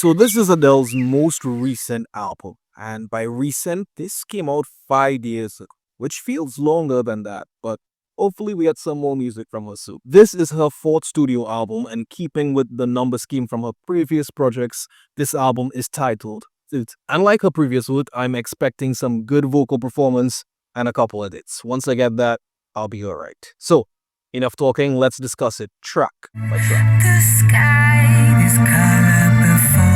So this is Adele's most recent album, and by recent, this came out 5 years ago, which feels longer than that, but hopefully we get some more music from her soon. This is her fourth studio album, and keeping with the number scheme from her previous projects, this album is titled Suit. Unlike her previous work, I'm expecting some good vocal performance and a couple edits. Once I get that, I'll be alright. So, enough talking, let's discuss it track by track. The sky, this color before,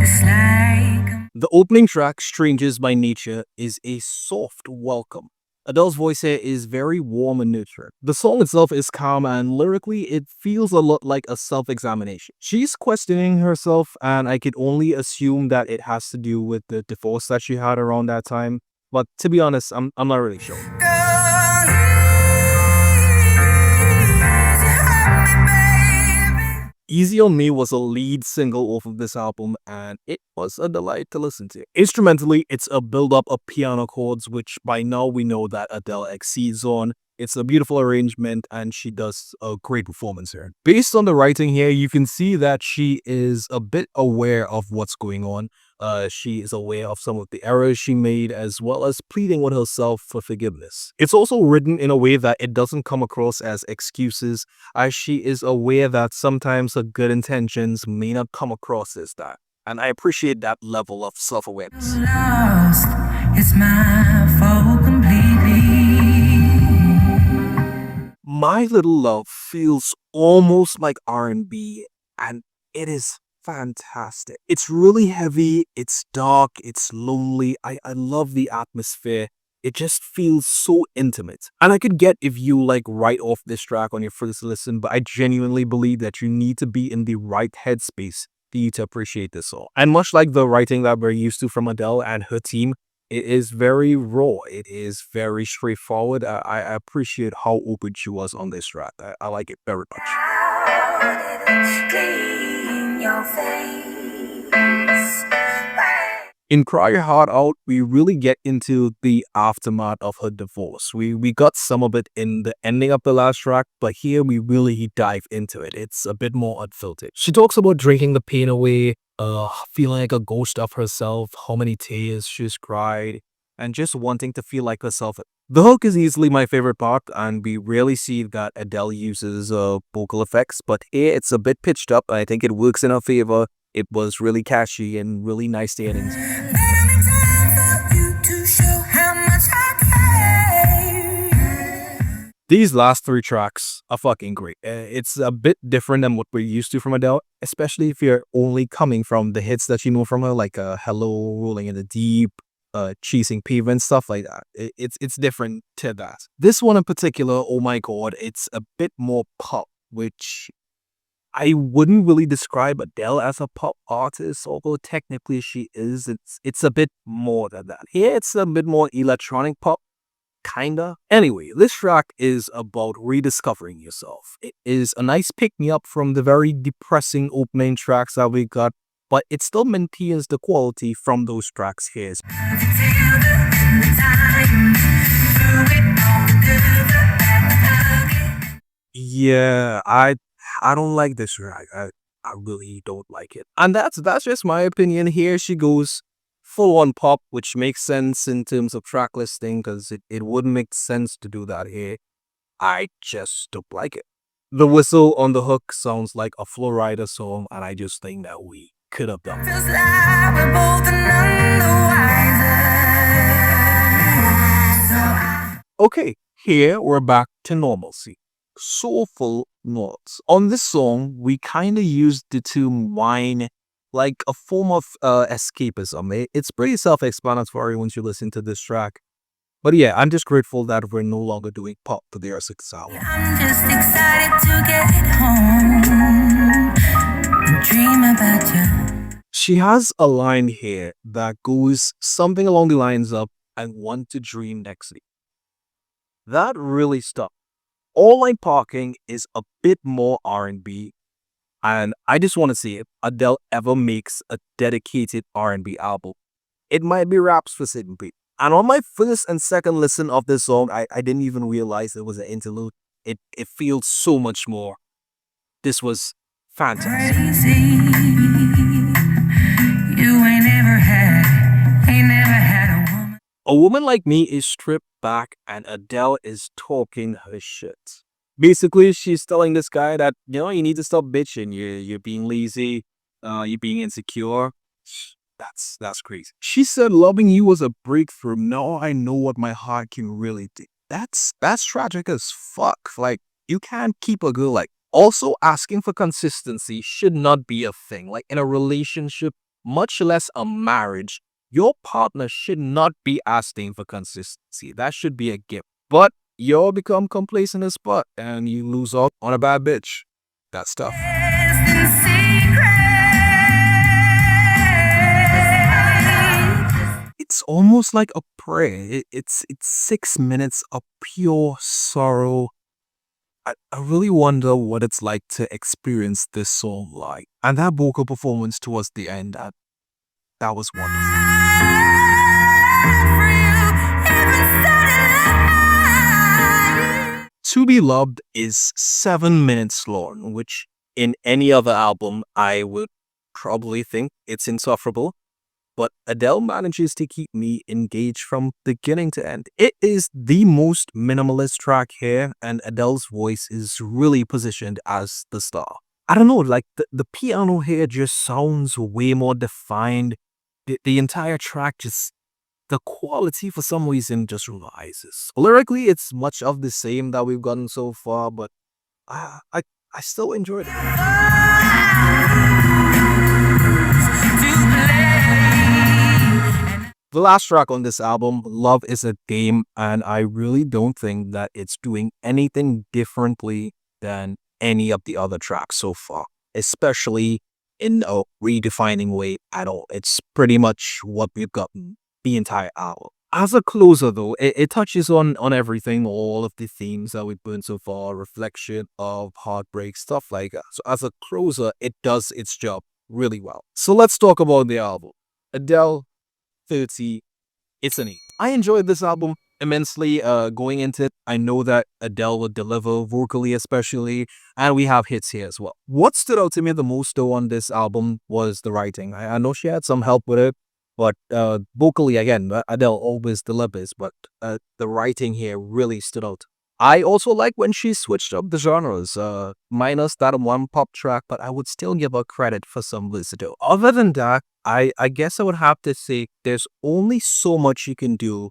it's like The opening track, Strangers by Nature, is a soft welcome. Adele's voice here is very warm and nurturing. The song itself is calm and lyrically it feels a lot like a self-examination. She's questioning herself and I could only assume that it has to do with the divorce that she had around that time. But to be honest, I'm not really sure. Easy on Me was a lead single off of this album and it was a delight to listen to. Instrumentally, it's a build-up of piano chords, which by now we know that Adele exceeds on. It's a beautiful arrangement and she does a great performance here. Based on the writing here, you can see that she is a bit aware of what's going on. She is aware of some of the errors she made as well as pleading with herself for forgiveness. It's also written in a way that it doesn't come across as excuses, as she is aware that sometimes her good intentions may not come across as that. And I appreciate that level of self-awareness. lost. It's my fault completely. My Little Love feels almost like R&B and it is fantastic. It's really heavy, it's dark, it's lonely. I love the atmosphere. It just feels so intimate. And I could get if you like write off this track on your first listen, but I genuinely believe that you need to be in the right headspace for you to appreciate this song. And much like the writing that we're used to from Adele and her team, it is very raw. It is very straightforward. I appreciate how open she was on this track. I like it very much. How did it clean your face? In Cry Your Heart Out, we really get into the aftermath of her divorce. We got some of it in the ending of the last track, but here we really dive into it. It's a bit more unfiltered. She talks about drinking the pain away, feeling like a ghost of herself, how many tears she's cried, and just wanting to feel like herself. The hook is easily my favorite part, and we rarely see that Adele uses vocal effects, but here it's a bit pitched up. I think it works in her favor. It was really catchy and really nice to hear. These last three tracks are fucking great. It's a bit different than what we're used to from Adele, especially if you're only coming from the hits that you know from her, like Hello, Rolling in the Deep, Chasing Pavement, stuff like that. It's different to that. This one in particular, oh my god, it's a bit more pop, which I wouldn't really describe Adele as a pop artist, although technically she is. It's a bit more than that. Here it's a bit more electronic pop, kinda. Anyway, this track is about rediscovering yourself. It is a nice pick-me-up from the very depressing opening tracks that we got, but it still maintains the quality from those tracks here. Yeah, I don't like this track. I really don't like it. And that's just my opinion. Here she goes full on pop, which makes sense in terms of track listing because it wouldn't make sense to do that here. I just don't like it. The whistle on the hook sounds like a Flo Rida song, and I just think that we could have done Feels like we're both none the wiser. Okay, here we're back to normalcy. Soulful notes. On this song, we kind of used the term whine like a form of escapism. It's pretty self-explanatory once you listen to this track. But yeah, I'm just grateful that we're no longer doing pop to their 6th album. I'm just excited to get home and dream about you. She has a line here that goes something along the lines of, I want to dream next week. That really stuck. All I'm Parking is a bit more R&B, and I just want to see if Adele ever makes a dedicated R&B album. It might be rap specifically. And on my first and second listen of this song, I didn't even realize it was an interlude. It feels so much more. This was fantastic. Crazy. Woman Like Me is stripped back and Adele is talking her shit. Basically, she's telling this guy that, you need to stop bitching. You're being lazy, you're being insecure. That's crazy. She said loving you was a breakthrough. Now I know what my heart can really do. That's tragic as fuck. Like, you can't keep a girl like. Also, asking for consistency should not be a thing. Like in a relationship, much less a marriage, your partner should not be asking for consistency. That should be a gift. But you'll become complacent as fuck and you lose out on a bad bitch. That's tough. It's almost like a prayer. It's 6 minutes of pure sorrow. I really wonder what it's like to experience this song like. And that vocal performance towards the end, that was wonderful. To Be Loved is 7 minutes long, which in any other album I would probably think it's insufferable. But Adele manages to keep me engaged from beginning to end. It is the most minimalist track here, and Adele's voice is really positioned as the star. I don't know, like the piano here just sounds way more defined. The entire track just, the quality for some reason just rises. Lyrically, it's much of the same that we've gotten so far, but I still enjoyed it. The last track on this album, Love is a Game, and I really don't think that it's doing anything differently than any of the other tracks so far, especially in a redefining way at all. It's pretty much what we've gotten the entire album. As a closer, though, it touches on everything, all of the themes that we've burned so far, reflection of heartbreak, stuff like that. So as a closer, it does its job really well. So let's talk about the album. Adele, 30, it's an 8. I enjoyed this album immensely. Going into it, I know that Adele would deliver vocally especially, and we have hits here as well. What stood out to me the most though on this album was the writing. I know she had some help with it, but vocally again, Adele always delivers, but the writing here really stood out. I also like when she switched up the genres, minus that one pop track, but I would still give her credit for some versatility. Other than that, I guess I would have to say there's only so much you can do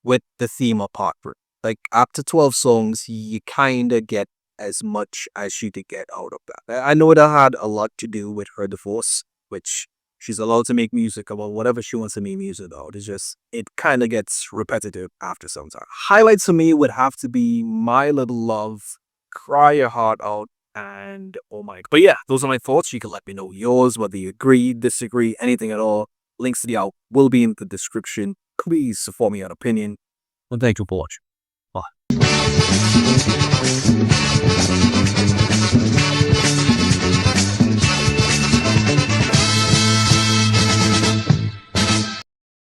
with the theme of heartbreak. Like after 12 songs, you kind of get as much as you did get out of that. I know that had a lot to do with her divorce, which she's allowed to make music about whatever she wants to make music about. It's just, it kind of gets repetitive after some time. Highlights for me would have to be My Little Love, Cry Your Heart Out, and Oh My God. But yeah, those are my thoughts. You can let me know yours, whether you agree, disagree, anything at all. Links to the album will be in the description. Please form your opinion. And thank you for watching. Bye.